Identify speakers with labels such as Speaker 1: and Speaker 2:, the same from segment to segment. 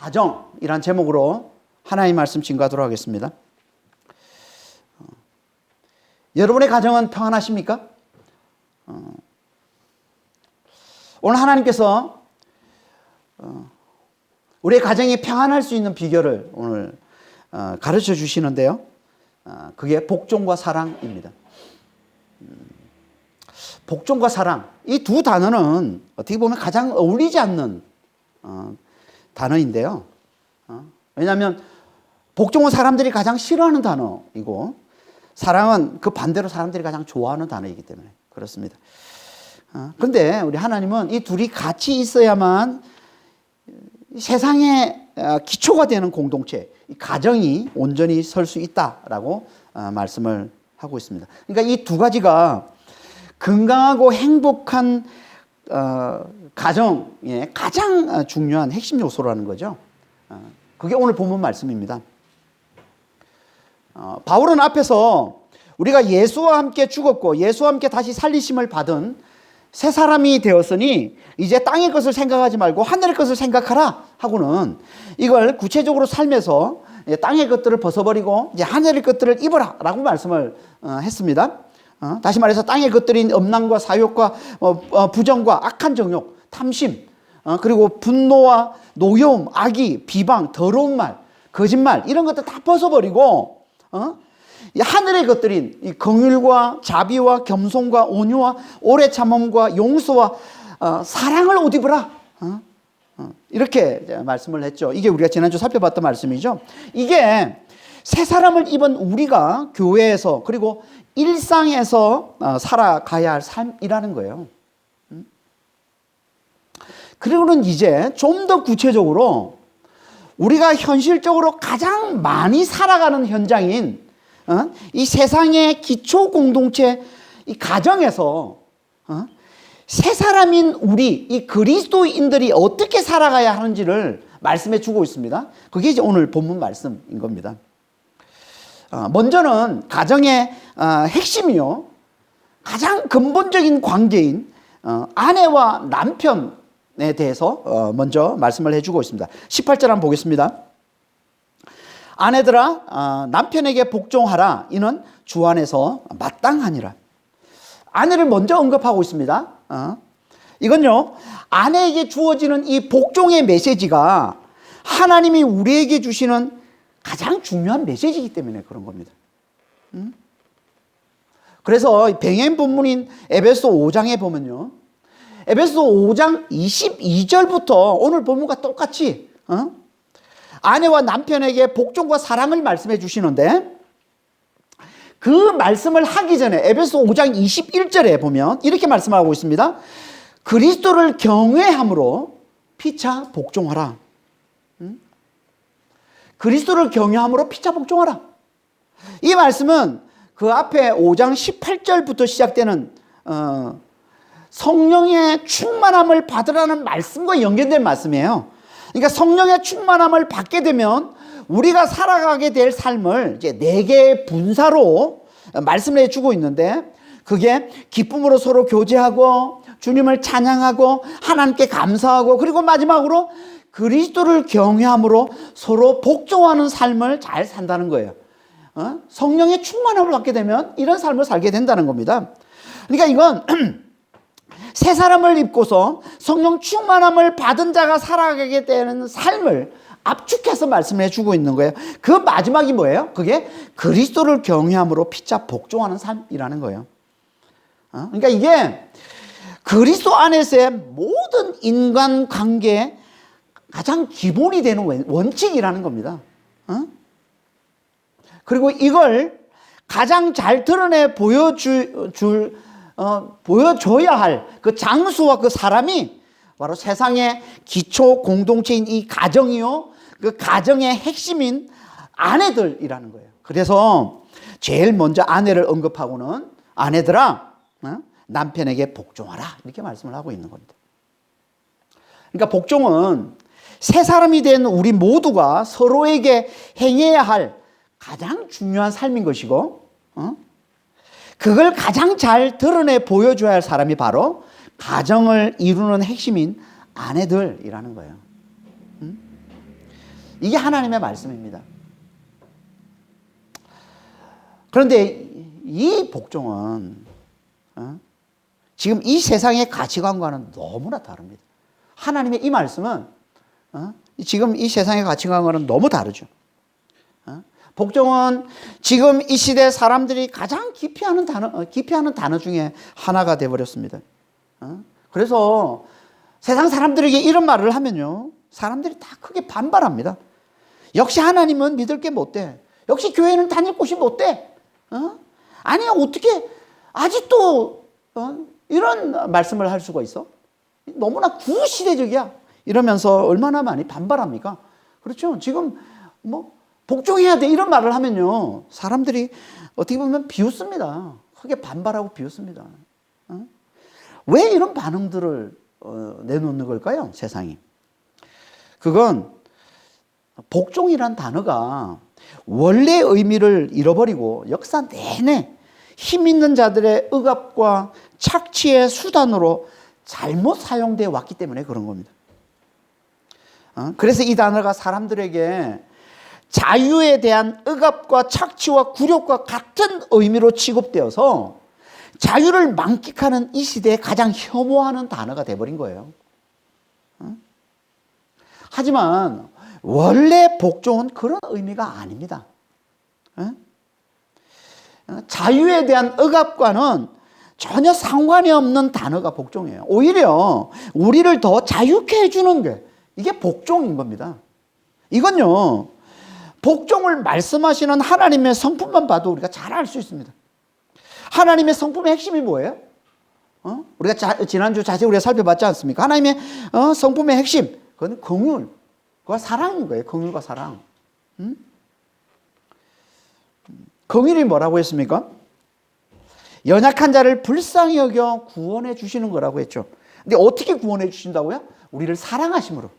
Speaker 1: 가정이란 제목으로 하나님 말씀 증거하도록 하겠습니다. 여러분의 가정은 평안하십니까? 오늘 하나님께서 우리의 가정이 평안할 수 있는 비결을 오늘 가르쳐 주시는데요. 그게 복종과 사랑입니다. 복종과 사랑, 이 두 단어는 어떻게 보면 가장 어울리지 않는 단어인데요. 왜냐하면 복종은 사람들이 가장 싫어하는 단어이고 사랑은 그 반대로 사람들이 가장 좋아하는 단어이기 때문에 그렇습니다. 그런데 우리 하나님은 이 둘이 같이 있어야만 세상의 기초가 되는 공동체, 이 가정이 온전히 설 수 있다라고 말씀을 하고 있습니다. 그러니까 이 두 가지가 건강하고 행복한 가정의 가장 중요한 핵심 요소라는 거죠. 그게 오늘 본문 말씀입니다. 바울은 앞에서 우리가 예수와 함께 죽었고 예수와 함께 다시 살리심을 받은 새 사람이 되었으니 이제 땅의 것을 생각하지 말고 하늘의 것을 생각하라 하고는 이걸 구체적으로 삶에서 땅의 것들을 벗어버리고 이제 하늘의 것들을 입어라 라고 말씀을 했습니다. 다시 말해서 땅의 것들인 음란과 사욕과 부정과 악한 정욕, 탐심, 그리고 분노와 노여움, 악의, 비방, 더러운 말, 거짓말 이런 것들 다 벗어버리고 하늘의 것들인 이 긍휼과 자비와 겸손과 온유와 오래 참음과 용서와 사랑을 옷 입으라. 이렇게 말씀을 했죠. 이게 우리가 지난주 살펴봤던 말씀이죠. 이게 새 사람을 입은 우리가 교회에서 그리고 일상에서 살아가야 할 삶이라는 거예요. 그리고는 이제 좀 더 구체적으로 우리가 현실적으로 가장 많이 살아가는 현장인 이 세상의 기초 공동체, 이 가정에서 새 사람인 우리, 이 그리스도인들이 어떻게 살아가야 하는지를 말씀해 주고 있습니다. 그게 이제 오늘 본문 말씀인 겁니다. 먼저는 가정의 핵심이요. 가장 근본적인 관계인 아내와 남편에 대해서 먼저 말씀을 해주고 있습니다. 18절 한번 보겠습니다. 아내들아 남편에게 복종하라. 이는 주 안에서 마땅하니라. 아내를 먼저 언급하고 있습니다. 이건요, 아내에게 주어지는 이 복종의 메시지가 하나님이 우리에게 주시는 가장 중요한 메시지이기 때문에 그런 겁니다. 그래서 병행 본문인 에베소 5장에 보면요, 에베소 5장 22절부터 오늘 본문과 똑같이 아내와 남편에게 복종과 사랑을 말씀해 주시는데, 그 말씀을 하기 전에 에베소 5장 21절에 보면 이렇게 말씀하고 있습니다. 그리스도를 경외함으로 피차 복종하라. 그리스도를 경외함으로 피차 복종하라. 이 말씀은 그 앞에 5장 18절부터 시작되는 성령의 충만함을 받으라는 말씀과 연결된 말씀이에요. 그러니까 성령의 충만함을 받게 되면 우리가 살아가게 될 삶을 이제 4개의 분사로 말씀을 해주고 있는데, 그게 기쁨으로 서로 교제하고 주님을 찬양하고 하나님께 감사하고, 그리고 마지막으로 그리스도를 경외함으로 서로 복종하는 삶을 잘 산다는 거예요. 성령의 충만함을 받게 되면 이런 삶을 살게 된다는 겁니다. 그러니까 이건 새 사람을 입고서 성령 충만함을 받은 자가 살아가게 되는 삶을 압축해서 말씀해 주고 있는 거예요. 그 마지막이 뭐예요? 그게 그리스도를 경외함으로 피차 복종하는 삶이라는 거예요. 그러니까 이게 그리스도 안에서의 모든 인간관계의 가장 기본이 되는 원칙이라는 겁니다. 그리고 이걸 가장 잘 드러내 보여줘야 할 그 장수와 그 사람이 바로 세상의 기초 공동체인 이 가정이요, 그 가정의 핵심인 아내들이라는 거예요. 그래서 제일 먼저 아내를 언급하고는 아내들아 남편에게 복종하라 이렇게 말씀을 하고 있는 겁니다. 그러니까 복종은 새 사람이 된 우리 모두가 서로에게 행해야 할 가장 중요한 삶인 것이고, 그걸 가장 잘 드러내 보여줘야 할 사람이 바로 가정을 이루는 핵심인 아내들이라는 거예요. 이게 하나님의 말씀입니다. 그런데 이 복종은 지금 이 세상의 가치관과는 너무나 다릅니다. 하나님의 이 말씀은 지금 이 세상의 가치관과는 너무 다르죠. 복종은 지금 이 시대 사람들이 가장 기피하는 단어 중에 하나가 되어버렸습니다. 그래서 세상 사람들에게 이런 말을 하면요, 사람들이 다 크게 반발합니다. 역시 하나님은 믿을 게 못 돼. 역시 교회는 다닐 곳이 못 돼. 아니, 어떻게 아직도 이런 말씀을 할 수가 있어? 너무나 구시대적이야. 이러면서 얼마나 많이 반발합니까? 그렇죠. 지금 복종해야 돼 이런 말을 하면요, 사람들이 어떻게 보면 비웃습니다. 크게 반발하고 비웃습니다. 왜 이런 반응들을 내놓는 걸까요? 세상이. 그건 복종이란 단어가 원래 의미를 잃어버리고 역사 내내 힘 있는 자들의 억압과 착취의 수단으로 잘못 사용되어 왔기 때문에 그런 겁니다. 그래서 이 단어가 사람들에게 자유에 대한 억압과 착취와 굴욕과 같은 의미로 취급되어서 자유를 만끽하는 이 시대에 가장 혐오하는 단어가 되어버린 거예요. 하지만 원래 복종은 그런 의미가 아닙니다. 자유에 대한 억압과는 전혀 상관이 없는 단어가 복종이에요. 오히려 우리를 더 자유케 해주는 게 이게 복종인 겁니다. 이건요, 복종을 말씀하시는 하나님의 성품만 봐도 우리가 잘 알 수 있습니다. 하나님의 성품의 핵심이 뭐예요? 우리가 지난주 자세히 우리가 살펴봤지 않습니까? 하나님의 성품의 핵심, 그건 긍휼과 사랑인 거예요. 긍휼과 사랑. 긍휼이 뭐라고 했습니까? 연약한 자를 불쌍히 여겨 구원해 주시는 거라고 했죠. 근데 어떻게 구원해 주신다고요? 우리를 사랑하심으로.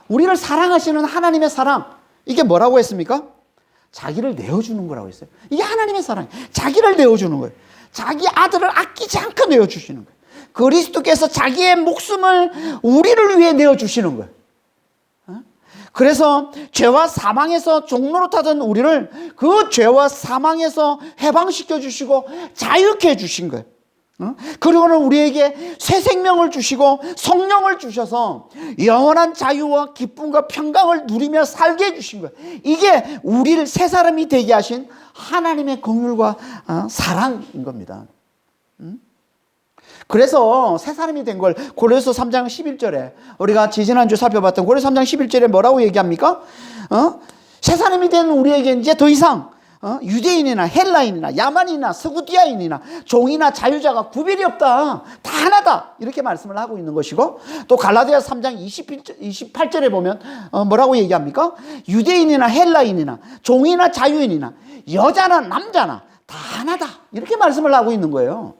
Speaker 1: 우리를 사랑하시는 하나님의 사랑, 이게 뭐라고 했습니까? 자기를 내어주는 거라고 했어요. 이게 하나님의 사랑이에요. 자기를 내어주는 거예요. 자기 아들을 아끼지 않고 내어주시는 거예요. 그리스도께서 자기의 목숨을 우리를 위해 내어주시는 거예요. 그래서 죄와 사망에서 종노릇하던 우리를 그 죄와 사망에서 해방시켜 주시고 자유케 해주신 거예요. 그리고는 우리에게 새 생명을 주시고 성령을 주셔서 영원한 자유와 기쁨과 평강을 누리며 살게 해주신 거예요. 이게 우리를 새 사람이 되게 하신 하나님의 긍휼과 사랑인 겁니다. 그래서 새 사람이 된 걸 고린도서 3장 11절에 우리가 지지난주 살펴봤던 고린도서 3장 11절에 뭐라고 얘기합니까? 새 사람이 된 우리에게 이제 더 이상 유대인이나 헬라인이나 야만인이나 스구디아인이나 종이나 자유자가 구별이 없다. 다 하나다. 이렇게 말씀을 하고 있는 것이고, 또 갈라디아서 3장 28절에 보면 뭐라고 얘기합니까? 유대인이나 헬라인이나 종이나 자유인이나 여자나 남자나 다 하나다. 이렇게 말씀을 하고 있는 거예요.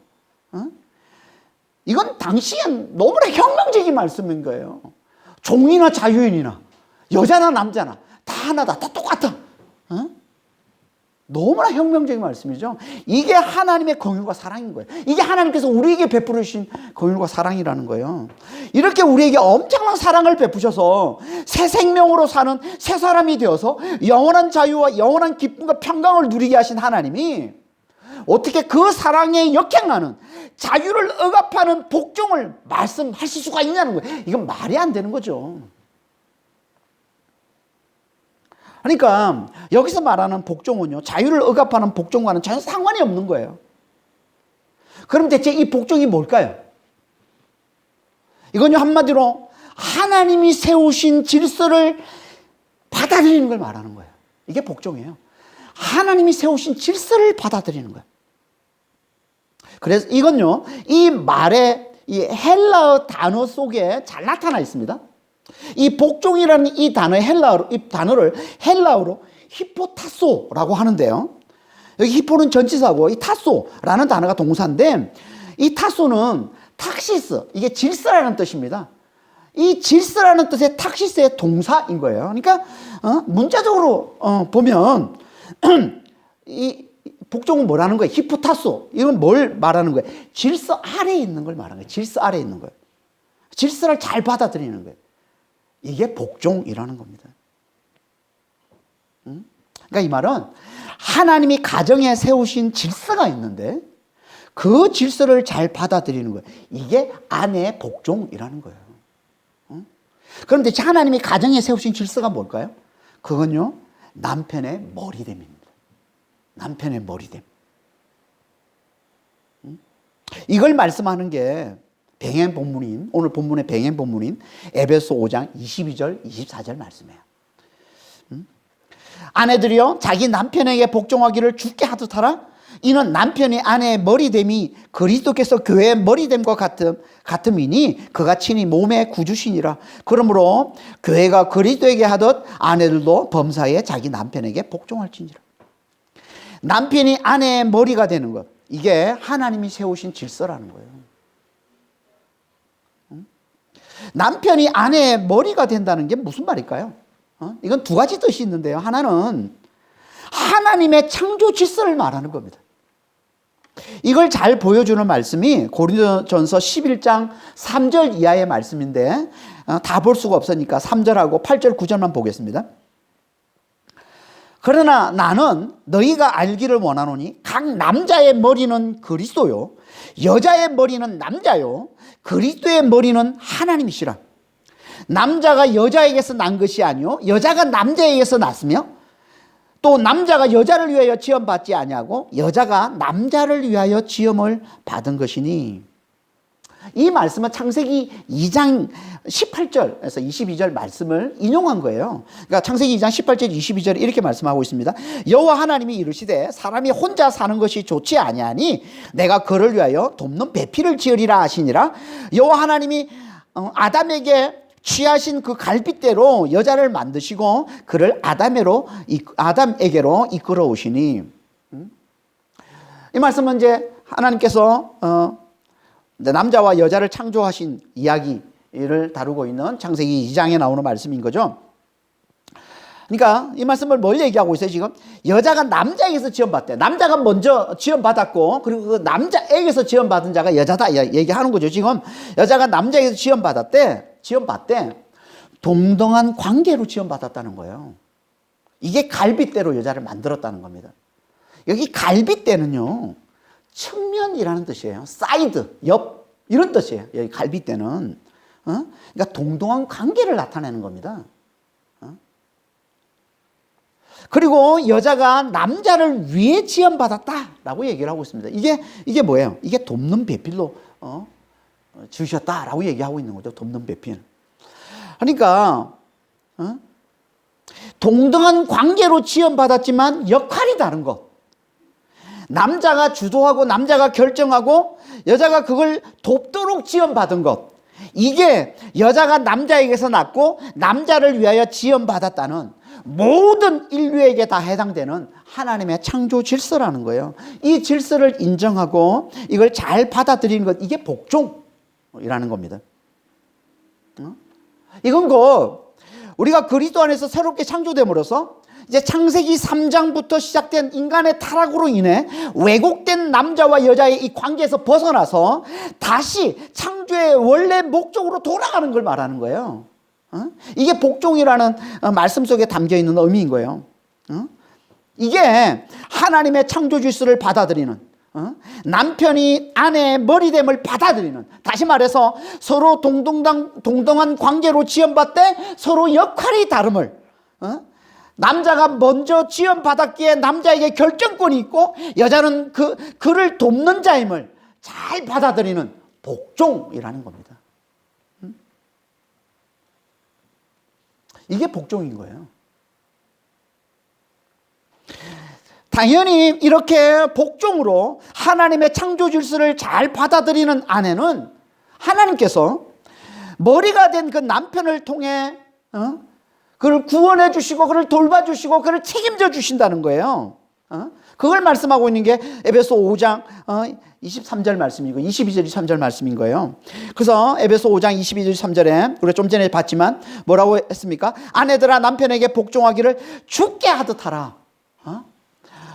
Speaker 1: 이건 당시엔 너무나 혁명적인 말씀인 거예요. 종이나 자유인이나 여자나 남자나 다 하나다. 다 똑같다. 너무나 혁명적인 말씀이죠. 이게 하나님의 긍휼과 사랑인 거예요. 이게 하나님께서 우리에게 베풀으신 긍휼과 사랑이라는 거예요. 이렇게 우리에게 엄청난 사랑을 베푸셔서 새 생명으로 사는 새 사람이 되어서 영원한 자유와 영원한 기쁨과 평강을 누리게 하신 하나님이 어떻게 그 사랑에 역행하는 자유를 억압하는 복종을 말씀하실 수가 있냐는 거예요. 이건 말이 안 되는 거죠. 그러니까 여기서 말하는 복종은요, 자유를 억압하는 복종과는 전혀 상관이 없는 거예요. 그럼 대체 이 복종이 뭘까요? 이건요, 한마디로 하나님이 세우신 질서를 받아들이는 걸 말하는 거예요. 이게 복종이에요. 하나님이 세우신 질서를 받아들이는 거예요. 그래서 이건요, 이 말의 이 헬라어 단어 속에 잘 나타나 있습니다. 이 복종이라는 이 단어를 헬라어로 히포타소라고 하는데요. 여기 히포는 전치사고 이 타소라는 단어가 동사인데, 이 타소는 탁시스, 이게 질서라는 뜻입니다. 이 질서라는 뜻의 탁시스의 동사인 거예요. 그러니까 문자적으로 보면 이 복종은 뭐라는 거예요? 히포타소. 이건 뭘 말하는 거예요? 질서 아래에 있는 걸 말하는 거예요. 질서 아래에 있는 거예요. 질서를 잘 받아들이는 거예요. 이게 복종이라는 겁니다. 그러니까 이 말은 하나님이 가정에 세우신 질서가 있는데 그 질서를 잘 받아들이는 거예요. 이게 아내의 복종이라는 거예요. 그런데 하나님이 가정에 세우신 질서가 뭘까요? 그건요, 남편의 머리됨입니다. 남편의 머리됨. 이걸 말씀하는 게 병행 본문인, 오늘 본문의 병행 본문인 에베소 5장 22절, 24절 말씀이에요. 아내들이요, 자기 남편에게 복종하기를 주께 하듯 하라. 이는 남편이 아내의 머리됨이 그리스도께서 교회의 머리됨과 같음이니 그가 친히 몸의 구주시니라. 그러므로 교회가 그리스도에게 하듯 아내들도 범사에 자기 남편에게 복종할지니라. 남편이 아내의 머리가 되는 것, 이게 하나님이 세우신 질서라는 거예요. 남편이 아내의 머리가 된다는 게 무슨 말일까요? 이건 두 가지 뜻이 있는데요. 하나는 하나님의 창조 질서를 말하는 겁니다. 이걸 잘 보여주는 말씀이 고린도전서 11장 3절 이하의 말씀인데 다 볼 수가 없으니까 3절하고 8절 9절만 보겠습니다. 그러나 나는 너희가 알기를 원하노니 각 남자의 머리는 그리스도요 여자의 머리는 남자요 그리스도의 머리는 하나님이시라. 남자가 여자에게서 난 것이 아니요 여자가 남자에게서 났으며 또 남자가 여자를 위하여 지음받지 아니하고 여자가 남자를 위하여 지음을 받은 것이니. 이 말씀은 창세기 2장 18절에서 22절 말씀을 인용한 거예요. 그러니까 창세기 2장 18절 22절에 이렇게 말씀하고 있습니다. 여호와 하나님이 이르시되 사람이 혼자 사는 것이 좋지 아니하니 내가 그를 위하여 돕는 배필을 지으리라 하시니라. 여호와 하나님이 아담에게 취하신 그 갈빗대로 여자를 만드시고 그를 아담에게로 이끌어 오시니. 이 말씀은 이제 하나님께서 남자와 여자를 창조하신 이야기를 다루고 있는 창세기 2장에 나오는 말씀인 거죠. 그러니까 이 말씀을 뭘 얘기하고 있어요? 지금 여자가 남자에게서 지음받대. 남자가 먼저 지음받았고 그리고 그 남자에게서 지음받은 자가 여자다 얘기하는 거죠. 지금 여자가 남자에게서 지음받대. 동등한 관계로 지음받았다는 거예요. 이게 갈빗대로 여자를 만들었다는 겁니다. 여기 갈빗대는요, 측면이라는 뜻이에요. 사이드, 옆, 이런 뜻이에요. 여기 갈빗대는. 그러니까 동등한 관계를 나타내는 겁니다. 그리고 여자가 남자를 위해 지음받았다라고 얘기를 하고 있습니다. 이게 뭐예요? 이게 돕는 배필로 지으셨다라고 얘기하고 있는 거죠. 돕는 배필. 그러니까 동등한 관계로 지음받았지만 역할이 다른 것. 남자가 주도하고 남자가 결정하고 여자가 그걸 돕도록 지음받은 것. 이게 여자가 남자에게서 낳고 남자를 위하여 지음받았다는 모든 인류에게 다 해당되는 하나님의 창조 질서라는 거예요. 이 질서를 인정하고 이걸 잘 받아들이는 것, 이게 복종이라는 겁니다. 이건 우리가 그리스도 안에서 새롭게 창조됨으로써 이제 창세기 3장부터 시작된 인간의 타락으로 인해 왜곡된 남자와 여자의 이 관계에서 벗어나서 다시 창조의 원래 목적으로 돌아가는 걸 말하는 거예요. 이게 복종이라는 말씀 속에 담겨 있는 의미인 거예요. 이게 하나님의 창조 질서를 받아들이는, 남편이 아내의 머리됨을 받아들이는, 다시 말해서 서로 동등한 관계로 지음받되 서로 역할이 다름을, 남자가 먼저 지음받았기에 남자에게 결정권이 있고 여자는 그를 돕는 자임을 잘 받아들이는 복종이라는 겁니다. 이게 복종인 거예요. 당연히 이렇게 복종으로 하나님의 창조 질서를 잘 받아들이는 아내는 하나님께서 머리가 된 그 남편을 통해 그를 구원해 주시고 그를 돌봐주시고 그를 책임져 주신다는 거예요. 그걸 말씀하고 있는 게 에베소 5장 23절 말씀이고 22절 23절 말씀인 거예요. 그래서 에베소 5장 22절 23절에 우리가 좀 전에 봤지만 뭐라고 했습니까? 아내들아 남편에게 복종하기를 주께 하듯 하라.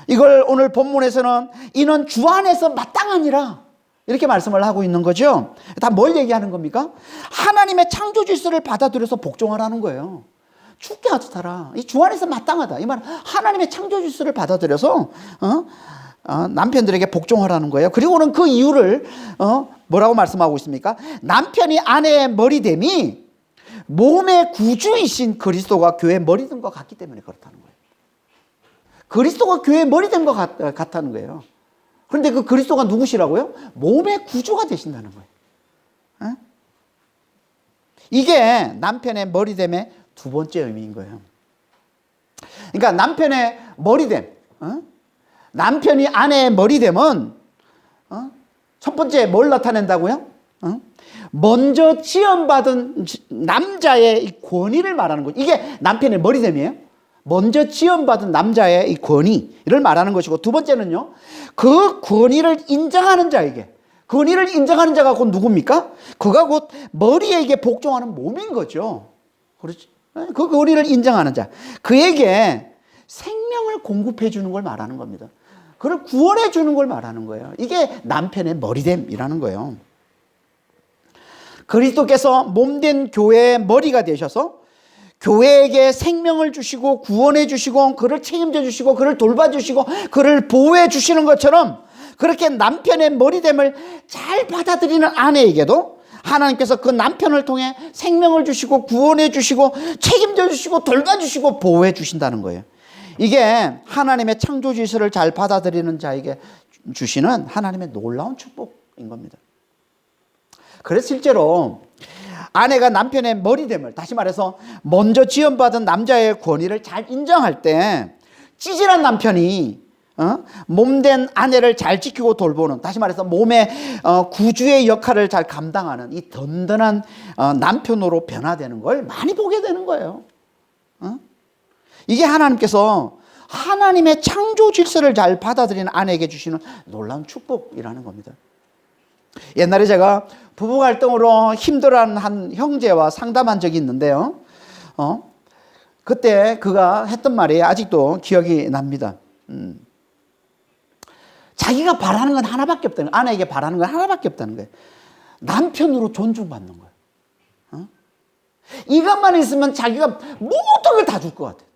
Speaker 1: 이걸 오늘 본문에서는 이는 주 안에서 마땅하니라 이렇게 말씀을 하고 있는 거죠. 다 뭘 얘기하는 겁니까? 하나님의 창조 질서를 받아들여서 복종하라는 거예요. 죽게 하듯하라. 이 주 안에서 마땅하다. 이 말 하나님의 창조 질서를 받아들여서 남편들에게 복종하라는 거예요. 그리고는 그 이유를 뭐라고 말씀하고 있습니까? 남편이 아내의 머리됨이 몸의 구주이신 그리스도가 교회의 머리된 것 같기 때문에 그렇다는 거예요. 그리스도가 교회의 머리된 것 같다는 거예요. 그런데 그 그리스도가 누구시라고요? 몸의 구주가 되신다는 거예요. 이게 남편의 머리됨의 두 번째 의미인 거예요. 그러니까 남편의 머리됨, 남편이 아내의 머리됨은 첫 번째 뭘 나타낸다고요? 먼저 지원받은 남자의 이 권위를 말하는 거죠. 이게 남편의 머리됨이에요. 먼저 지원받은 남자의 이 권위를 말하는 것이고, 두 번째는요, 그 권위를 인정하는 자에게, 권위를 인정하는 자가 곧 누굽니까? 그가 곧 머리에게 복종하는 몸인 거죠. 그렇지? 그 권위를 인정하는 자, 그에게 생명을 공급해 주는 걸 말하는 겁니다. 그를 구원해 주는 걸 말하는 거예요. 이게 남편의 머리됨이라는 거예요. 그리스도께서 몸된 교회의 머리가 되셔서 교회에게 생명을 주시고 구원해 주시고 그를 책임져 주시고 그를 돌봐주시고 그를 보호해 주시는 것처럼, 그렇게 남편의 머리됨을 잘 받아들이는 아내에게도 하나님께서 그 남편을 통해 생명을 주시고 구원해 주시고 책임져 주시고 돌봐주시고 보호해 주신다는 거예요. 이게 하나님의 창조 질서를 잘 받아들이는 자에게 주시는 하나님의 놀라운 축복인 겁니다. 그래서 실제로 아내가 남편의 머리됨을, 다시 말해서 먼저 지원받은 남자의 권위를 잘 인정할 때 찌질한 남편이 몸된 아내를 잘 지키고 돌보는, 다시 말해서 몸의 구주의 역할을 잘 감당하는 이 든든한 남편으로 변화되는 걸 많이 보게 되는 거예요. 이게 하나님께서 하나님의 창조 질서를 잘 받아들이는 아내에게 주시는 놀라운 축복이라는 겁니다. 옛날에 제가 부부 갈등으로 힘들어하는 한 형제와 상담한 적이 있는데요. 그때 그가 했던 말이 아직도 기억이 납니다. 자기가 바라는 건 하나밖에 없다는 거예요. 아내에게 바라는 건 하나밖에 없다는 거예요. 남편으로 존중받는 거예요. 이것만 있으면 자기가 모든 걸 다 줄 것 같아요.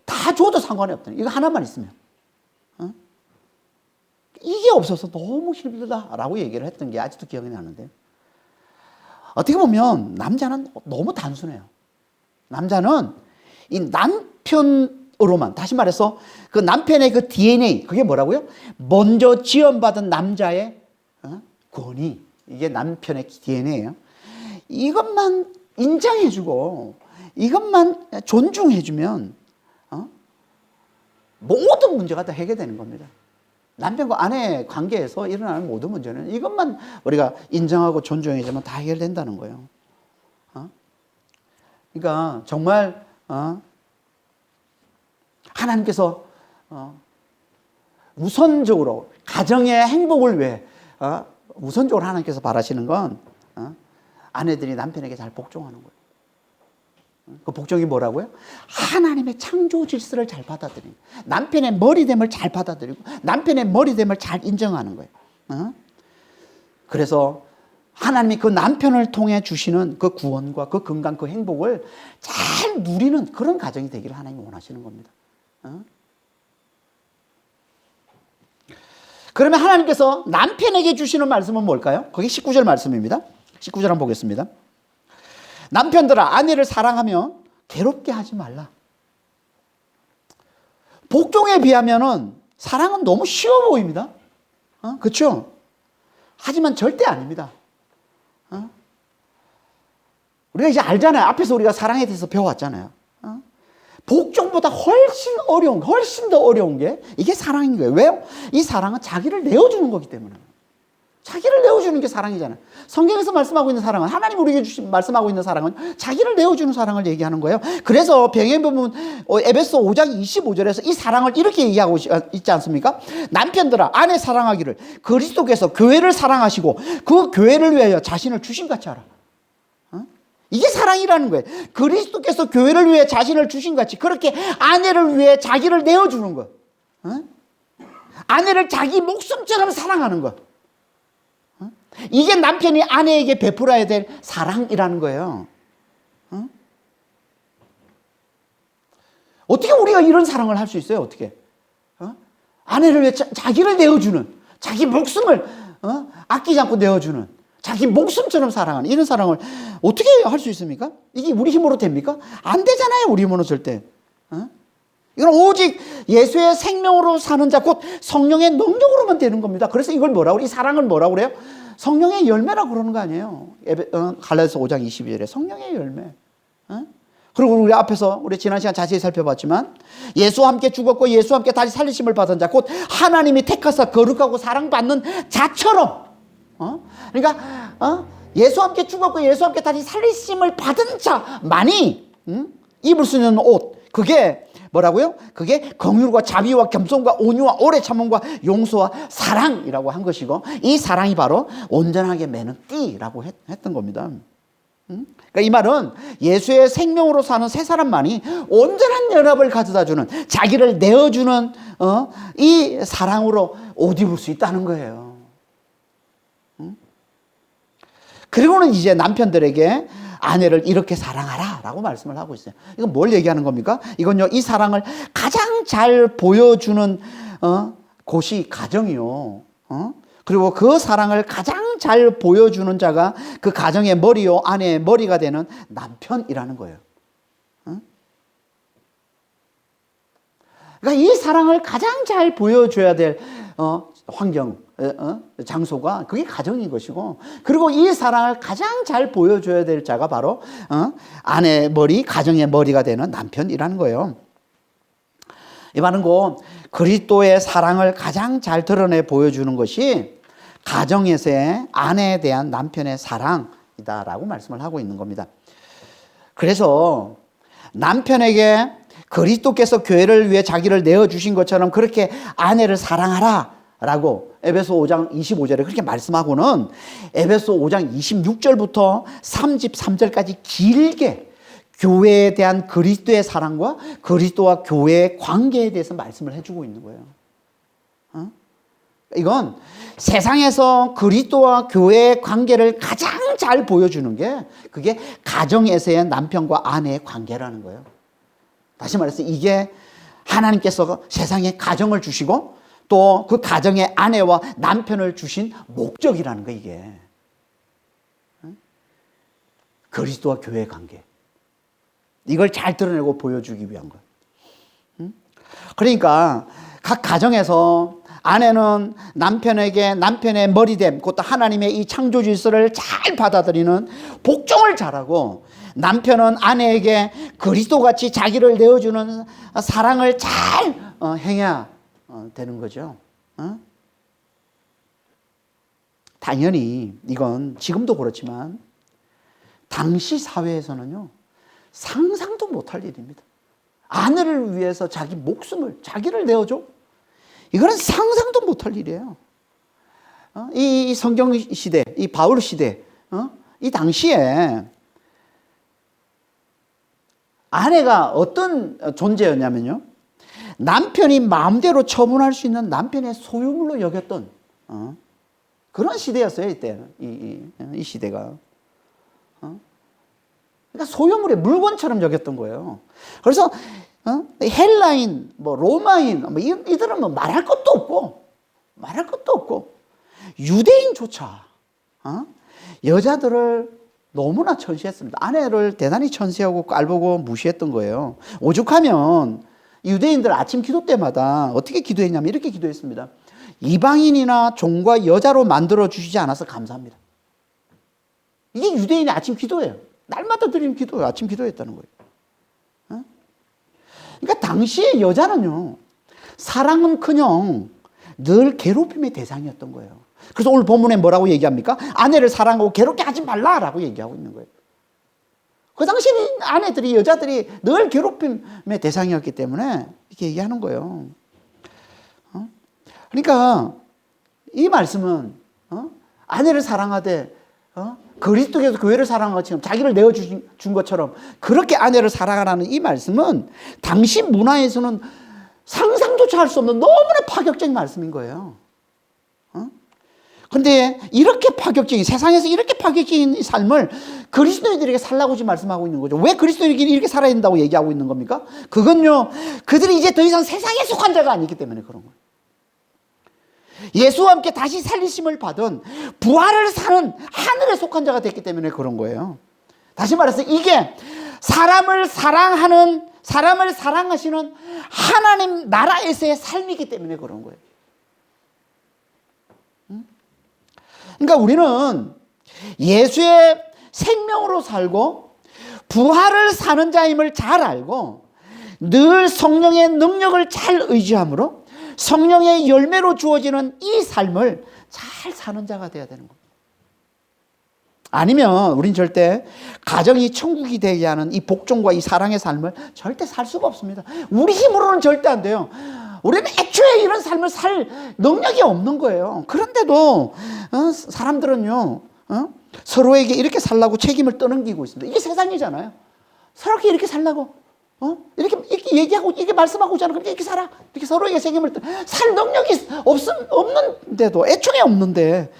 Speaker 1: 다 줘도 상관이 없다는 거예요. 이거 하나만 있으면. 이게 없어서 너무 힘들다라고 얘기를 했던 게 아직도 기억이 나는데, 어떻게 보면 남자는 너무 단순해요. 남자는 이 남편으로만, 다시 말해서 그 남편의 그 DNA, 그게 뭐라고요? 먼저 지원받은 남자의 권위, 이게 남편의 DNA예요. 이것만 인정해주고 이것만 존중해주면 모든 문제가 다 해결되는 겁니다. 남편과 아내의 관계에서 일어나는 모든 문제는 이것만 우리가 인정하고 존중해주면 다 해결된다는 거예요. 그러니까 정말 하나님께서 우선적으로 가정의 행복을 위해 우선적으로 하나님께서 바라시는 건 아내들이 남편에게 잘 복종하는 거예요. 그 복종이 뭐라고요? 하나님의 창조 질서를 잘 받아들이고 남편의 머리됨을 잘 받아들이고 남편의 머리됨을 잘 인정하는 거예요. 그래서 하나님이 그 남편을 통해 주시는 그 구원과 그 건강, 그 행복을 잘 누리는 그런 가정이 되기를 하나님이 원하시는 겁니다. 그러면 하나님께서 남편에게 주시는 말씀은 뭘까요? 그게 19절 말씀입니다. 19절 한번 보겠습니다. 남편들아, 아내를 사랑하며 괴롭게 하지 말라. 복종에 비하면은 사랑은 너무 쉬워 보입니다. 그렇죠? 하지만 절대 아닙니다. 우리가 이제 알잖아요. 앞에서 우리가 사랑에 대해서 배워왔잖아요. 복종보다 훨씬 더 어려운 게 이게 사랑인 거예요. 왜요? 이 사랑은 자기를 내어주는 거기 때문에. 자기를 내어주는 게 사랑이잖아요. 성경에서 말씀하고 있는 사랑은, 하나님 우리에게 말씀하고 있는 사랑은 자기를 내어주는 사랑을 얘기하는 거예요. 그래서 병행 부분 에베소 5장 25절에서 이 사랑을 이렇게 얘기하고 있지 않습니까? 남편들아, 아내 사랑하기를 그리스도께서 교회를 사랑하시고 그 교회를 위하여 자신을 주신같이 하라. 이게 사랑이라는 거예요. 그리스도께서 교회를 위해 자신을 주신같이 그렇게 아내를 위해 자기를 내어주는 거예요. 아내를 자기 목숨처럼 사랑하는 것. 이게 남편이 아내에게 베풀어야 될 사랑이라는 거예요. 어떻게 우리가 이런 사랑을 할 수 있어요? 어떻게? 아내를 위해 자기를 내어주는, 자기 목숨을 아끼지 않고 내어주는, 자기 목숨처럼 사랑하는 이런 사랑을 어떻게 할 수 있습니까? 이게 우리 힘으로 됩니까? 안 되잖아요. 우리 힘으로 절대. 이건 오직 예수의 생명으로 사는 자, 곧 성령의 능력으로만 되는 겁니다. 그래서 이걸 뭐라고 그래요? 이 사랑을 뭐라고 그래요? 성령의 열매라고 그러는 거 아니에요. 갈라디아서 5장 22절에 성령의 열매. 그리고 우리 앞에서 우리 지난 시간 자세히 살펴봤지만 예수와 함께 죽었고 예수와 함께 다시 살리심을 받은 자, 곧 하나님이 택하사 거룩하고 사랑받는 자처럼. 그러니까 예수와 함께 죽었고 예수와 함께 다시 살리심을 받은 자만이 입을 수 있는 옷, 그게 뭐라고요? 그게 긍휼과 자비와 겸손과 온유와 오래 참음과 용서와 사랑이라고 한 것이고, 이 사랑이 바로 온전하게 매는 띠라고 했던 겁니다. 그러니까 이 말은 예수의 생명으로 사는 새 사람만이 온전한 연합을 가져다주는, 자기를 내어주는 이 사랑으로 옷 입을 수 있다는 거예요. 그리고는 이제 남편들에게 아내를 이렇게 사랑하라 라고 말씀을 하고 있어요. 이건 뭘 얘기하는 겁니까? 이건요, 이 사랑을 가장 잘 보여주는 곳이 가정이요. 그리고 그 사랑을 가장 잘 보여주는 자가 그 가정의 머리요, 아내의 머리가 되는 남편이라는 거예요. 그러니까 이 사랑을 가장 잘 보여줘야 될 환경, 장소가 그게 가정인 것이고, 그리고 이 사랑을 가장 잘 보여줘야 될 자가 바로 아내의 머리, 가정의 머리가 되는 남편이라는 거예요. 이 말은 곧 그리스도의 사랑을 가장 잘 드러내 보여주는 것이 가정에서의 아내에 대한 남편의 사랑이다라고 말씀을 하고 있는 겁니다. 그래서 남편에게 그리스도께서 교회를 위해 자기를 내어주신 것처럼 그렇게 아내를 사랑하라 라고 에베소 5장 25절에 그렇게 말씀하고는 에베소 5장 26절부터 33절까지 길게 교회에 대한 그리스도의 사랑과 그리스도와 교회의 관계에 대해서 말씀을 해주고 있는 거예요. 이건 세상에서 그리스도와 교회의 관계를 가장 잘 보여주는 게 그게 가정에서의 남편과 아내의 관계라는 거예요. 다시 말해서 이게 하나님께서 세상에 가정을 주시고 또 그 가정의 아내와 남편을 주신 목적이라는 거, 이게. 그리스도와 교회의 관계. 이걸 잘 드러내고 보여주기 위한 거예요. 그러니까 각 가정에서 아내는 남편에게 남편의 머리됨, 그것도 하나님의 이 창조 질서를 잘 받아들이는 복종을 잘하고, 남편은 아내에게 그리스도같이 자기를 내어주는 사랑을 잘 행해야 되는 거죠. 당연히 이건 지금도 그렇지만 당시 사회에서는요, 상상도 못할 일입니다. 아내를 위해서 자기 목숨을, 자기를 내어줘? 이거는 상상도 못할 일이에요. 이 성경 시대, 이 바울 시대, 이 당시에 아내가 어떤 존재였냐면요, 남편이 마음대로 처분할 수 있는 남편의 소유물로 여겼던 그런 시대였어요. 이때 이 시대가. 그러니까 소유물의 물건처럼 여겼던 거예요. 그래서 헬라인, 뭐 로마인, 뭐 이들은 뭐 말할 것도 없고 유대인조차 여자들을 너무나 천시했습니다. 아내를 대단히 천시하고 깔보고 무시했던 거예요. 오죽하면 유대인들 아침 기도 때마다 어떻게 기도했냐면 이렇게 기도했습니다. 이방인이나 종과 여자로 만들어 주시지 않아서 감사합니다. 이게 유대인의 아침 기도예요. 날마다 드리는 기도예요. 아침 기도였다는 거예요. 그러니까 당시의 여자는요, 사랑은커녕 늘 괴롭힘의 대상이었던 거예요. 그래서 오늘 본문에 뭐라고 얘기합니까? 아내를 사랑하고 괴롭게 하지 말라라고 얘기하고 있는 거예요. 그 당시에는 아내들이, 여자들이 늘 괴롭힘의 대상이었기 때문에 이렇게 얘기하는 거예요. 그러니까 이 말씀은 아내를 사랑하되 그리스도께서 교회를 사랑한 것처럼 자기를 내어준 것처럼 그렇게 아내를 사랑하라는 이 말씀은 당시 문화에서는 상상조차 할 수 없는 너무나 파격적인 말씀인 거예요. 근데 이렇게 파격적인, 세상에서 이렇게 파격적인 이 삶을 그리스도인들에게 살라고 지금 말씀하고 있는 거죠. 왜 그리스도인들이 이렇게 살아야 된다고 얘기하고 있는 겁니까? 그건요, 그들이 이제 더 이상 세상에 속한 자가 아니기 때문에 그런 거예요. 예수와 함께 다시 살리심을 받은 부활을 사는 하늘에 속한 자가 됐기 때문에 그런 거예요. 다시 말해서 이게 사람을 사랑하시는 하나님 나라에서의 삶이기 때문에 그런 거예요. 그러니까 우리는 예수의 생명으로 살고 부활을 사는 자임을 잘 알고 늘 성령의 능력을 잘 의지함으로 성령의 열매로 주어지는 이 삶을 잘 사는 자가 되어야 되는 겁니다. 아니면 우린 절대 가정이 천국이 되게 하는 이 복종과 이 사랑의 삶을 절대 살 수가 없습니다. 우리 힘으로는 절대 안 돼요. 우리는 애초에 이런 삶을 살 능력이 없는 거예요. 그런데도 사람들은요, 서로에게 이렇게 살라고 책임을 떠넘기고 있습니다. 이게 세상이잖아요. 서로 이렇게 살라고 이렇게 얘기하고 이렇게 말씀하고자 하는, 그럼 이렇게 살아, 이렇게 서로에게 책임을 살 능력이 없는데도, 애초에 없는데,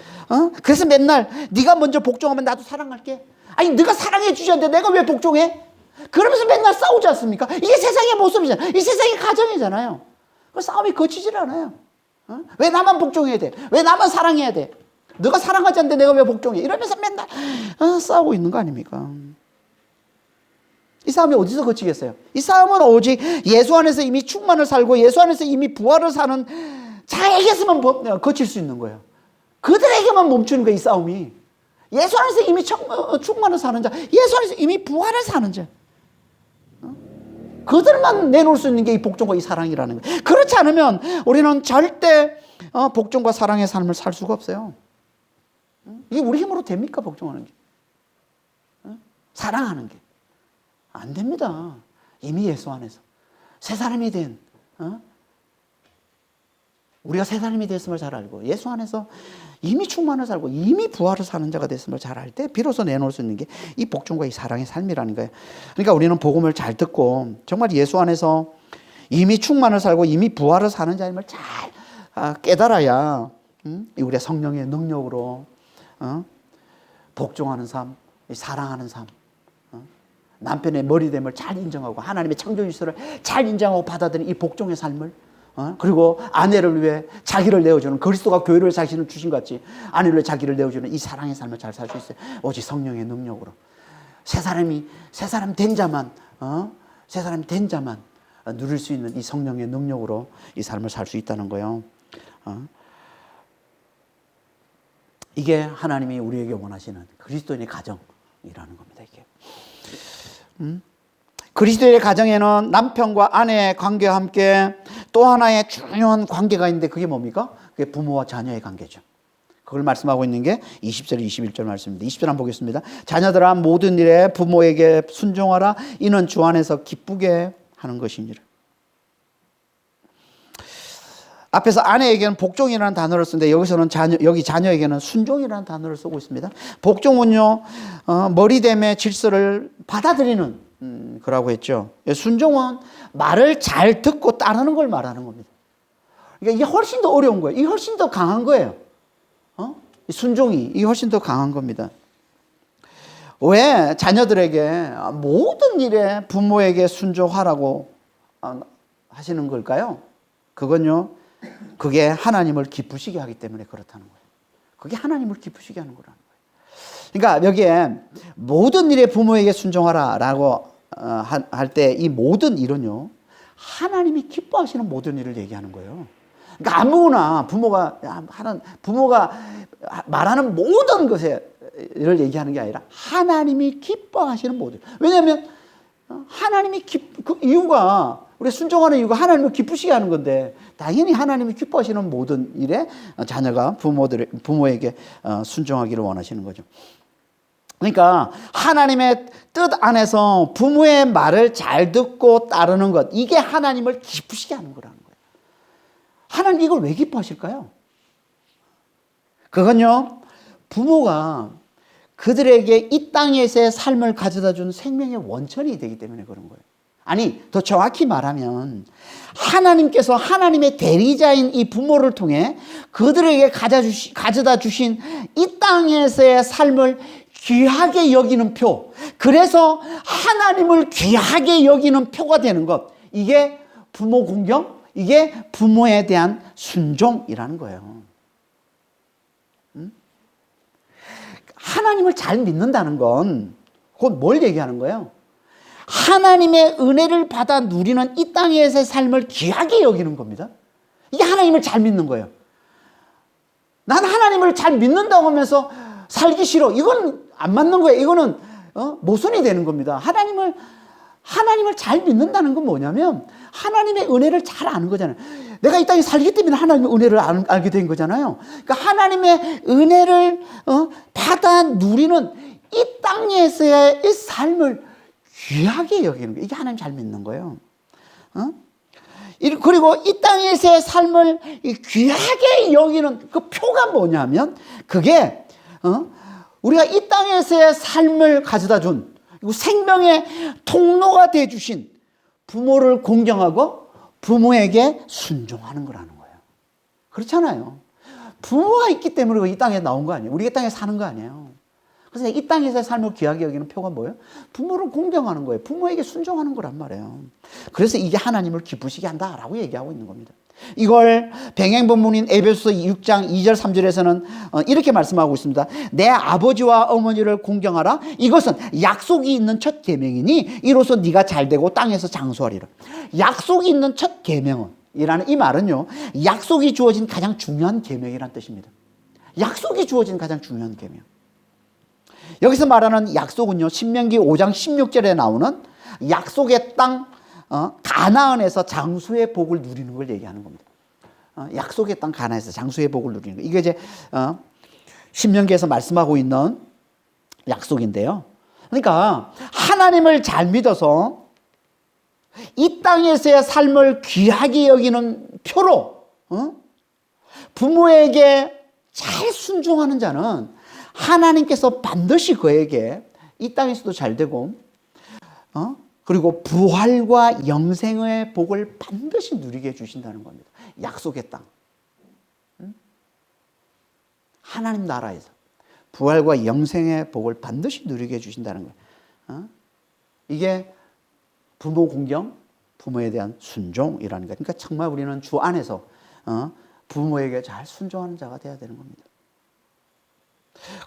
Speaker 1: 그래서 맨날 네가 먼저 복종하면 나도 사랑할게. 아니 네가 사랑해 주지 않는데 내가 왜 복종해? 그러면서 맨날 싸우지 않습니까? 이게 세상의 모습이잖아요. 이 세상의 가정이잖아요. 그 싸움이 거치질 않아요. 왜 나만 복종해야 돼? 왜 나만 사랑해야 돼? 너가 사랑하지 않는데 내가 왜 복종해? 이러면서 맨날 싸우고 있는 거 아닙니까? 이 싸움이 어디서 거치겠어요? 이 싸움은 오직 예수 안에서 이미 충만을 살고 예수 안에서 이미 부활을 사는 자에게서만 거칠 수 있는 거예요. 그들에게만 멈추는 거예요, 이 싸움이. 예수 안에서 이미 충만을 사는 자, 예수 안에서 이미 부활을 사는 자, 그들만 내놓을 수 있는 게 이 복종과 이 사랑이라는 거예요. 그렇지 않으면 우리는 절대 복종과 사랑의 삶을 살 수가 없어요. 이게 우리 힘으로 됩니까? 복종하는 게, 사랑하는 게 안 됩니다. 이미 예수 안에서 새 사람이 된, 우리가 새 사람이 됐음을 잘 알고 예수 안에서 이미 충만을 살고 이미 부활을 사는 자가 됐음을 잘 알 때 비로소 내놓을 수 있는 게 이 복종과 이 사랑의 삶이라는 거예요. 그러니까 우리는 복음을 잘 듣고 정말 예수 안에서 이미 충만을 살고 이미 부활을 사는 자임을 잘 깨달아야 우리의 성령의 능력으로 복종하는 삶, 사랑하는 삶, 남편의 머리됨을 잘 인정하고 하나님의 창조주의를 잘 인정하고 받아들이는 이 복종의 삶을, 그리고 아내를 위해 자기를 내어주는, 그리스도가 교회를 자신을 주신 것 같이 아내를 위해 자기를 내어주는 이 사랑의 삶을 잘 살 수 있어요. 오직 성령의 능력으로 새 사람 된 자만 누릴 수 있는 이 성령의 능력으로 이 삶을 살 수 있다는 거예요. 이게 하나님이 우리에게 원하시는 그리스도인의 가정이라는 겁니다. 이게. 그리스도의 가정에는 남편과 아내의 관계와 함께 또 하나의 중요한 관계가 있는데 그게 뭡니까? 그게 부모와 자녀의 관계죠. 그걸 말씀하고 있는 게 20절, 21절 말씀입니다. 20절 한번 보겠습니다. 자녀들아 모든 일에 부모에게 순종하라. 이는 주 안에서 기쁘게 하는 것이니라. 앞에서 아내에게는 복종이라는 단어를 쓰는데 여기서는 여기 자녀에게는 순종이라는 단어를 쓰고 있습니다. 복종은요, 머리됨의 질서를 받아들이는 거라고 했죠. 순종은 말을 잘 듣고 따르는 걸 말하는 겁니다. 그러니까 이게 훨씬 더 어려운 거예요. 이게 훨씬 더 강한 거예요. 순종이 이게 훨씬 더 강한 겁니다. 왜 자녀들에게 모든 일에 부모에게 순종하라고 하시는 걸까요? 그건요, 그게 하나님을 기쁘시게 하기 때문에 그렇다는 거예요. 그게 하나님을 기쁘시게 하는 거라는 거예요. 그러니까 여기에 모든 일에 부모에게 순종하라라고 할 때 이 모든 일은요, 하나님이 기뻐하시는 모든 일을 얘기하는 거예요. 그러니까 아무나 부모가 말하는 모든 것을 얘기하는 게 아니라 하나님이 기뻐하시는 모든. 왜냐하면 하나님이 그 이유가, 우리 순종하는 이유가 하나님을 기쁘시게 하는 건데 당연히 하나님이 기뻐하시는 모든 일에 자녀가 부모에게 순종하기를 원하시는 거죠. 그러니까 하나님의 뜻 안에서 부모의 말을 잘 듣고 따르는 것, 이게 하나님을 기쁘시게 하는 거라는 거예요. 하나님 이걸 왜 기뻐하실까요? 그건요, 부모가 그들에게 이 땅에서의 삶을 가져다 준 생명의 원천이 되기 때문에 그런 거예요. 아니, 더 정확히 말하면 하나님께서 하나님의 대리자인 이 부모를 통해 그들에게 가져다 주신 이 땅에서의 삶을 귀하게 여기는 표, 그래서 하나님을 귀하게 여기는 표가 되는 것, 이게 부모 공경, 이게 부모에 대한 순종이라는 거예요. 하나님을 잘 믿는다는 건 그건 뭘 얘기하는 거예요? 하나님의 은혜를 받아 누리는 이 땅에서의 삶을 귀하게 여기는 겁니다. 이게 하나님을 잘 믿는 거예요. 난 하나님을 잘 믿는다고 하면서 살기 싫어, 이건 안 맞는 거예요. 이거는 모순이 되는 겁니다. 하나님을 잘 믿는다는 건 뭐냐면 하나님의 은혜를 잘 아는 거잖아요. 내가 이 땅에 살기 때문에 하나님의 은혜를 알게 된 거잖아요. 그러니까 하나님의 은혜를 받아 누리는 이 땅에서의 이 삶을 귀하게 여기는 거예요. 이게 하나님 잘 믿는 거예요. 그리고 이 땅에서의 삶을 귀하게 여기는 그 표가 뭐냐면 그게 우리가 이 땅에서의 삶을 가져다 준 생명의 통로가 돼 주신 부모를 공경하고 부모에게 순종하는 거라는 거예요. 그렇잖아요. 부모가 있기 때문에 이 땅에 나온 거 아니에요. 우리 이 땅에 사는 거 아니에요. 그래서 이 땅에서의 삶을 귀하게 여기는 표가 뭐예요? 부모를 공경하는 거예요. 부모에게 순종하는 거란 말이에요. 그래서 이게 하나님을 기쁘시게 한다라고 얘기하고 있는 겁니다. 이걸 병행본문인 에베소서 6장 2절 3절에서는 이렇게 말씀하고 있습니다. 내 아버지와 어머니를 공경하라. 이것은 약속이 있는 첫 계명이니 이로써 네가 잘되고 땅에서 장수하리라. 약속이 있는 첫 계명은 이라는 이 말은요, 약속이 주어진 가장 중요한 계명이라는 뜻입니다. 약속이 주어진 가장 중요한 계명. 여기서 말하는 약속은요, 신명기 5장 16절에 나오는 약속의 땅 가나안에서 장수의 복을 누리는 걸 얘기하는 겁니다. 약속의 땅 가나안에서 장수의 복을 누리는 거. 이게 이제 신명기에서 말씀하고 있는 약속인데요. 그러니까 하나님을 잘 믿어서 이 땅에서의 삶을 귀하게 여기는 표로 부모에게 잘 순종하는 자는 하나님께서 반드시 그에게 이 땅에서도 잘 되고 그리고 부활과 영생의 복을 반드시 누리게 해주신다는 겁니다. 약속의 땅. 하나님 나라에서 부활과 영생의 복을 반드시 누리게 해주신다는 거예요. 이게 부모 공경, 부모에 대한 순종이라는 거예요. 그러니까 정말 우리는 주 안에서 부모에게 잘 순종하는 자가 되어야 되는 겁니다.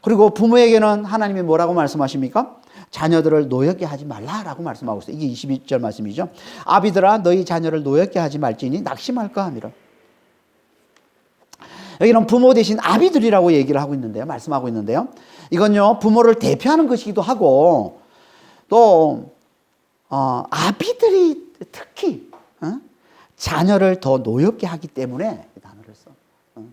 Speaker 1: 그리고 부모에게는 하나님이 뭐라고 말씀하십니까? 자녀들을 노엽게 하지 말라라고 말씀하고 있어요. 이게 22절 말씀이죠. 아비들아 너희 자녀를 노엽게 하지 말지니 낙심할까 함이라. 여기는 부모 대신 아비들이라고 얘기를 하고 있는데요. 말씀하고 있는데요. 이건요, 부모를 대표하는 것이기도 하고 또 아비들이 특히 자녀를 더 노엽게 하기 때문에 이 단어를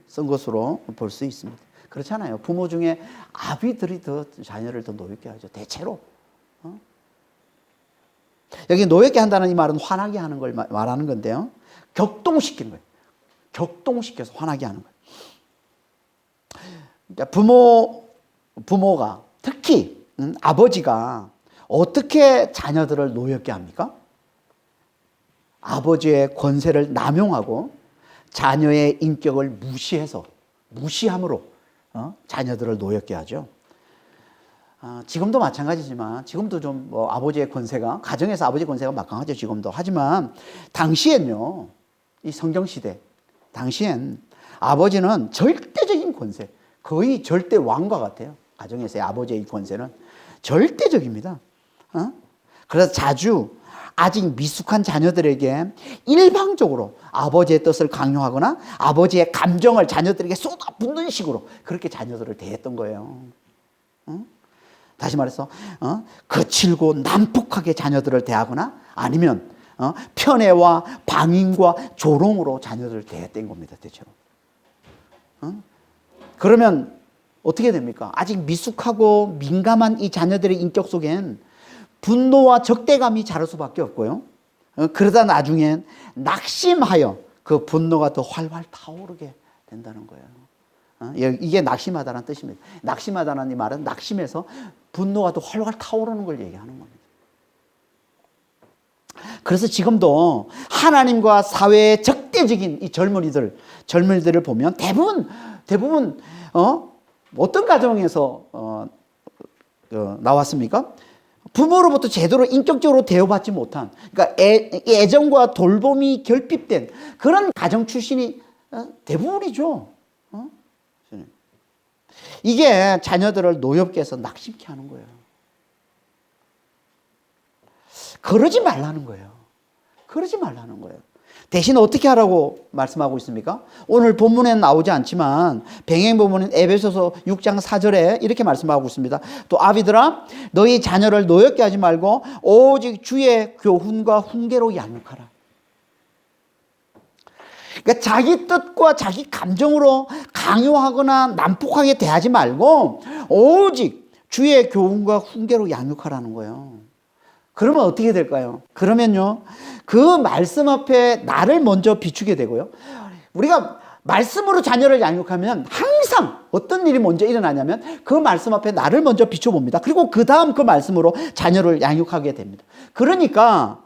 Speaker 1: 쓴 것으로 볼 수 있습니다. 그렇잖아요. 부모 중에 아비들이 더 자녀를 더 노엽게 하죠. 대체로. 여기 노엽게 한다는 이 말은 화나게 하는 걸 말하는 건데요. 격동시키는 거예요. 격동시켜서 화나게 하는 거예요. 그러니까 부모가 특히 아버지가 어떻게 자녀들을 노엽게 합니까? 아버지의 권세를 남용하고 자녀의 인격을 무시함으로 자녀들을 노엽게 하죠. 지금도 마찬가지지만 지금도 좀 아버지의 권세가 가정에서 아버지 권세가 막강하죠. 지금도. 하지만 당시엔요, 이 성경 시대 당시엔 아버지는 절대적인 권세, 거의 절대 왕과 같아요. 가정에서의 아버지의 권세는 절대적입니다. 그래서 자주 아직 미숙한 자녀들에게 일방적으로 아버지의 뜻을 강요하거나 아버지의 감정을 자녀들에게 쏟아붓는 식으로 그렇게 자녀들을 대했던 거예요. 다시 말해서 거칠고 난폭하게 자녀들을 대하거나 아니면 편애와 방임과 조롱으로 자녀들을 대했던 겁니다. 대체로. 그러면 어떻게 됩니까? 아직 미숙하고 민감한 이 자녀들의 인격 속엔 분노와 적대감이 자랄 수밖에 없고요. 그러다 나중엔 낙심하여 그 분노가 더 활활 타오르게 된다는 거예요. 이게 낙심하다는 뜻입니다. 낙심하다는 이 말은 낙심해서 분노가 더 활활 타오르는 걸 얘기하는 겁니다. 그래서 지금도 하나님과 사회의 적대적인 이 젊은이들을 보면 대부분 어떤 가정에서 나왔습니까? 부모로부터 제대로 인격적으로 대우받지 못한, 그러니까 애정과 돌봄이 결핍된 그런 가정 출신이 대부분이죠. 이게 자녀들을 노엽게 해서 낙심케 하는 거예요. 그러지 말라는 거예요. 그러지 말라는 거예요. 대신 어떻게 하라고 말씀하고 있습니까? 오늘 본문에는 나오지 않지만 병행 본문인 에베소서 6장 4절에 이렇게 말씀하고 있습니다. 또 아비들아 너희 자녀를 노엽게 하지 말고 오직 주의 교훈과 훈계로 양육하라. 그러니까 자기 뜻과 자기 감정으로 강요하거나 난폭하게 대하지 말고 오직 주의 교훈과 훈계로 양육하라는 거예요. 그러면 어떻게 될까요? 그러면요, 그 말씀 앞에 나를 먼저 비추게 되고요. 우리가 말씀으로 자녀를 양육하면 항상 어떤 일이 먼저 일어나냐면 그 말씀 앞에 나를 먼저 비춰봅니다. 그리고 그 다음 그 말씀으로 자녀를 양육하게 됩니다. 그러니까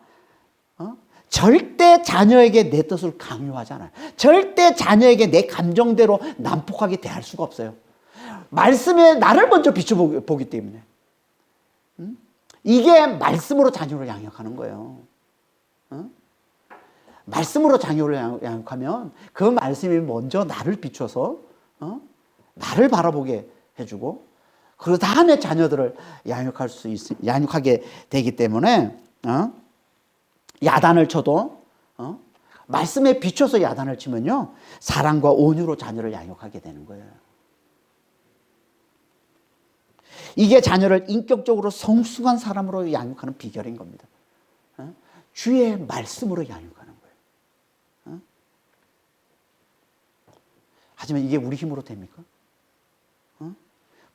Speaker 1: 절대 자녀에게 내 뜻을 강요하지 않아요. 절대 자녀에게 내 감정대로 난폭하게 대할 수가 없어요. 말씀에 나를 먼저 비춰보기 때문에. 이게 말씀으로 자녀를 양육하는 거예요. 말씀으로 자녀를 양육하면 그 말씀이 먼저 나를 비춰서 나를 바라보게 해주고 그 다음에 자녀들을 양육하게 되기 때문에 야단을 쳐도 말씀에 비춰서 야단을 치면요 사랑과 온유로 자녀를 양육하게 되는 거예요. 이게 자녀를 인격적으로 성숙한 사람으로 양육하는 비결인 겁니다. 주의 말씀으로 양육하는 거예요. 하지만 이게 우리 힘으로 됩니까?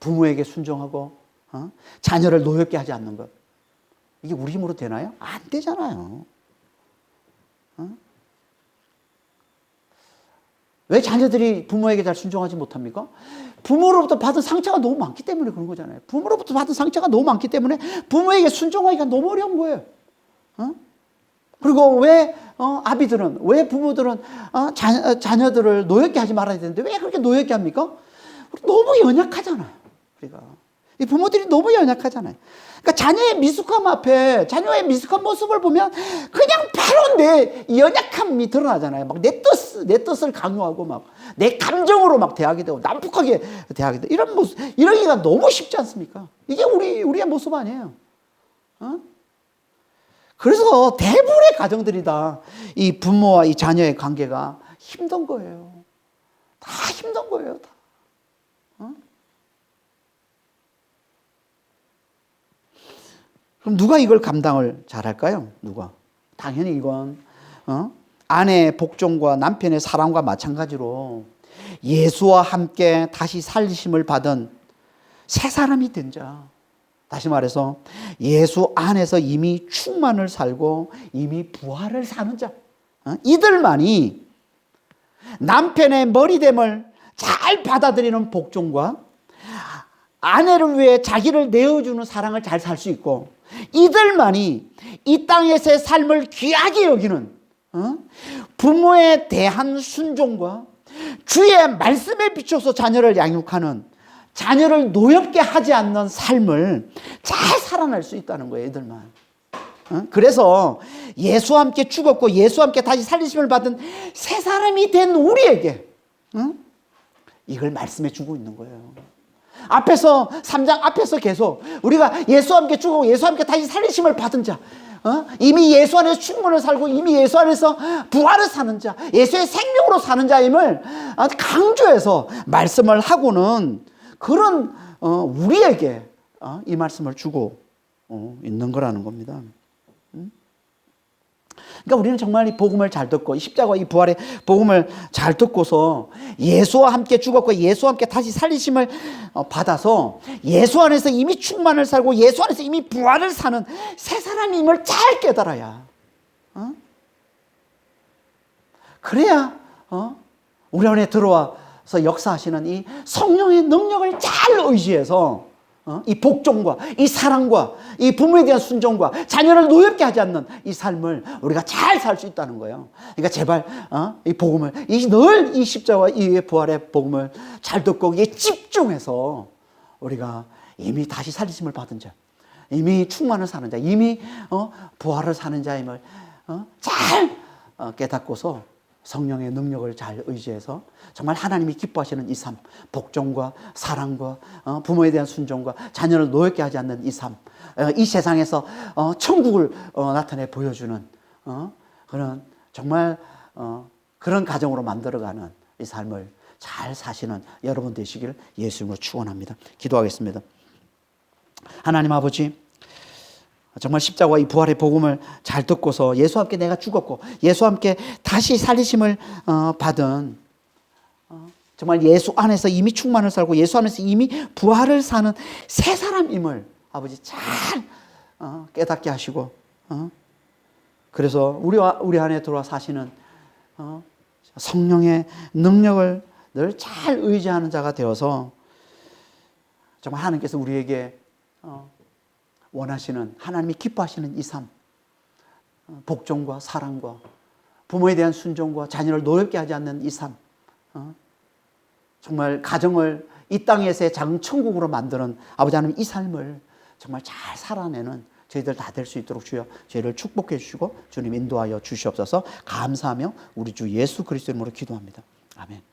Speaker 1: 부모에게 순종하고 자녀를 노엽게 하지 않는 것, 이게 우리 힘으로 되나요? 안 되잖아요. 왜 자녀들이 부모에게 잘 순종하지 못합니까? 부모로부터 받은 상처가 너무 많기 때문에 그런 거잖아요. 부모로부터 받은 상처가 너무 많기 때문에 부모에게 순종하기가 너무 어려운 거예요. 그리고 왜 아비들은, 왜 부모들은 자녀들을 노엽게 하지 말아야 되는데 왜 그렇게 노엽게 합니까? 너무 연약하잖아요. 우리가 이 부모들이 너무 연약하잖아요. 그러니까 자녀의 미숙함 앞에, 자녀의 미숙한 모습을 보면 그냥 바로 내 연약함이 드러나잖아요. 막 내 뜻을 강요하고 막 내 감정으로 막 대하게 되고 난폭하게 대하게 되고 이런 모습, 이러기가 너무 쉽지 않습니까? 이게 우리의 모습 아니에요. 그래서 대부분의 가정들이 다 이 부모와 이 자녀의 관계가 힘든 거예요. 다 힘든 거예요. 다. 그럼 누가 이걸 감당을 잘할까요? 누가? 당연히 이건 아내의 복종과 남편의 사랑과 마찬가지로 예수와 함께 다시 살리심을 받은 새 사람이 된 자. 다시 말해서 예수 안에서 이미 충만을 살고 이미 부활을 사는 자. 이들만이 남편의 머리됨을 잘 받아들이는 복종과 아내를 위해 자기를 내어주는 사랑을 잘 살 수 있고, 이들만이 이 땅에서의 삶을 귀하게 여기는 부모에 대한 순종과 주의 말씀에 비춰서 자녀를 양육하는, 자녀를 노엽게 하지 않는 삶을 잘 살아낼 수 있다는 거예요. 이들만. 그래서 예수와 함께 죽었고 예수와 함께 다시 살리심을 받은 새 사람이 된 우리에게 이걸 말씀해 주고 있는 거예요. 앞에서 3장 앞에서 계속 우리가 예수와 함께 죽고 예수와 함께 다시 살리심을 받은 자, 이미 예수 안에서 충만을 살고 이미 예수 안에서 부활을 사는 자, 예수의 생명으로 사는 자임을 강조해서 말씀을 하고는 그런 우리에게 이 말씀을 주고 있는 거라는 겁니다. 그러니까 우리는 정말 이 복음을 잘 듣고 이 십자가와 이 부활의 복음을 잘 듣고서 예수와 함께 죽었고 예수와 함께 다시 살리심을 받아서 예수 안에서 이미 충만을 살고 예수 안에서 이미 부활을 사는 새 사람임을 잘 깨달아야 그래야 우리 안에 들어와서 역사하시는 이 성령의 능력을 잘 의지해서 이 복종과 이 사랑과 이 부모에 대한 순종과 자녀를 노엽게 하지 않는 이 삶을 우리가 잘 살 수 있다는 거예요. 그러니까 제발 이 복음을 늘 이 십자와 이 부활의 복음을 잘 듣고 이게 집중해서 우리가 이미 다시 살리심을 받은 자, 이미 충만을 사는 자, 이미 부활을 사는 자임을 잘 깨닫고서 성령의 능력을 잘 의지해서 정말 하나님이 기뻐하시는 이 삶, 복종과 사랑과 부모에 대한 순종과 자녀를 노엽게 하지 않는 이 삶, 이 세상에서 천국을 나타내 보여주는 그런 정말 그런 가정으로 만들어가는 이 삶을 잘 사시는 여러분 되시길 예수님으로 축원합니다. 기도하겠습니다. 하나님 아버지, 정말 십자가와 이 부활의 복음을 잘 듣고서 예수와 함께 내가 죽었고 예수와 함께 다시 살리심을 받은 정말 예수 안에서 이미 충만을 살고 예수 안에서 이미 부활을 사는 새 사람임을 아버지 잘 깨닫게 하시고 그래서 우리 안에 들어와 사시는 성령의 능력을 늘 잘 의지하는 자가 되어서 정말 하나님께서 우리에게 원하시는 하나님이 기뻐하시는 이 삶, 복종과 사랑과 부모에 대한 순종과 자녀를 노엽게 하지 않는 이 삶, 정말 가정을 이 땅에서의 작은 천국으로 만드는 아버지 하나님 이 삶을 정말 잘 살아내는 저희들 다 될 수 있도록 주여 저희를 축복해 주시고 주님 인도하여 주시옵소서. 감사하며 우리 주 예수 그리스도 이름으로 기도합니다. 아멘.